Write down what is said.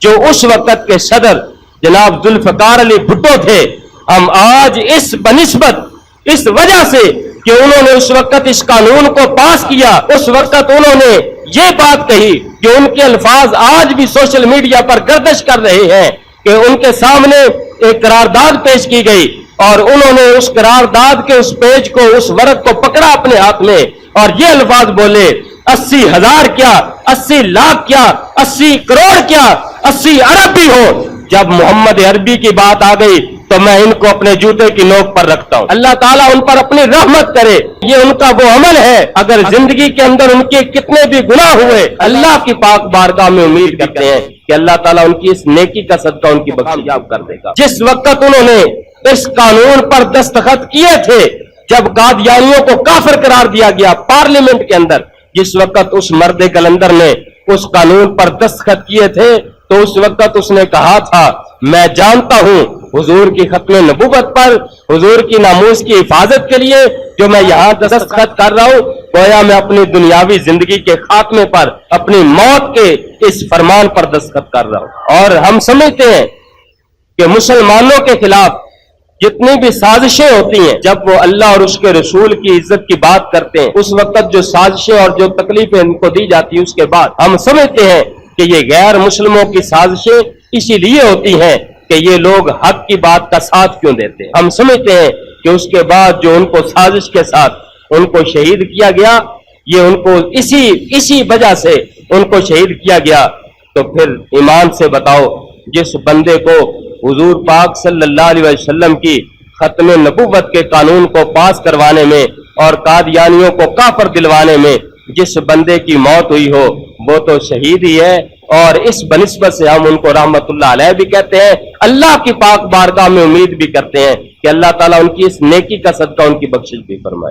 जो उस वक्त के सदर जनाब जुल्फकार अली भुट्टो थे, हम आज इस बनिस्बत इस वजह से कि उन्होंने उस वक्त इस कानून को पास किया, उस वक्त उन्होंने ये बात कही कि उनके अल्फाज आज भी सोशल मीडिया पर गर्दिश कर रहे हैं कि उनके सामने एक करारदाद पेश की गई और उन्होंने उस करारदाद के उस पेज को, उस वर्क को पकड़ा अपने हाथ में और ये अल्फाज बोले, 80,000 क्या, 80 लाख क्या, 80 करोड़ क्या, 80 अरब भी हो। जब मोहम्मद अरबी की बात आ गई तो मैं इनको अपने जूते की नोक पर रखता हूं। अल्लाह ताला उन पर अपनी रहमत करे। ये उनका वो अमल है, अगर जिंदगी के अंदर उनके कितने भी गुनाह हुए, अल्लाह की पाक बारगाह में उम्मीद करते हैं कि अल्लाह ताला उनकी इस नेकी का सदका उनकी बख्शिश कर देगा। जिस वक्त उन्होंने इस कानून पर दस्तखत किए थे, जब कादियानियों को काफिर करार दिया गया पार्लियामेंट के अंदर, जिस वक्त उस मर्द कलंदर ने उस कानून पर दस्तखत किए थे, तो उस वक्त उसने कहा था, मैं जानता हूं हुजूर की खत्म नबूवत पर, हुजूर की नामूस की हिफाजत के लिए जो मैं यहां दस्तखत कर रहा हूं, गोया मैं अपनी दुनियावी जिंदगी के खात्मे पर, अपनी मौत के इस फरमान पर दस्तखत कर रहा हूं। और हम समझते हैं कि मुसलमानों के खिलाफ जितनी भी साजिशें होती हैं, जब वो अल्लाह और उसके रसूल की इज्जत की बात करते हैं, उस वक्त जो साजिशें और जो तकलीफें इनको दी जाती है, उसके बाद हम समझते हैं कि ये गैर मुस्लिमों की साजिशें इसीलिए होती हैं कि ये लोग हक की बात का साथ क्यों देते हैं। हम समझते हैं कि उसके बाद जो उनको साजिश के साथ उनको शहीद किया गया, ये उनको इसी वजह से उनको शहीद किया गया। तो फिर ईमान से बताओ, जिस बंदे को हुजूर पाक सल्लल्लाहु अलैहि वसल्लम की खत्म नबूवत के कानून को पास करवाने में और कादियानियों को काफिर दिलवाने में जिस बंदे की मौत हुई हो, वो तो शहीद ही है। और इस बनिस्बत से हम उनको रहमतुल्लाह अलैह भी कहते हैं, अल्लाह की पाक बारगाह में उम्मीद भी करते हैं कि अल्लाह ताला उनकी इस नेकी का सदका उनकी बख्शिश भी फरमाए।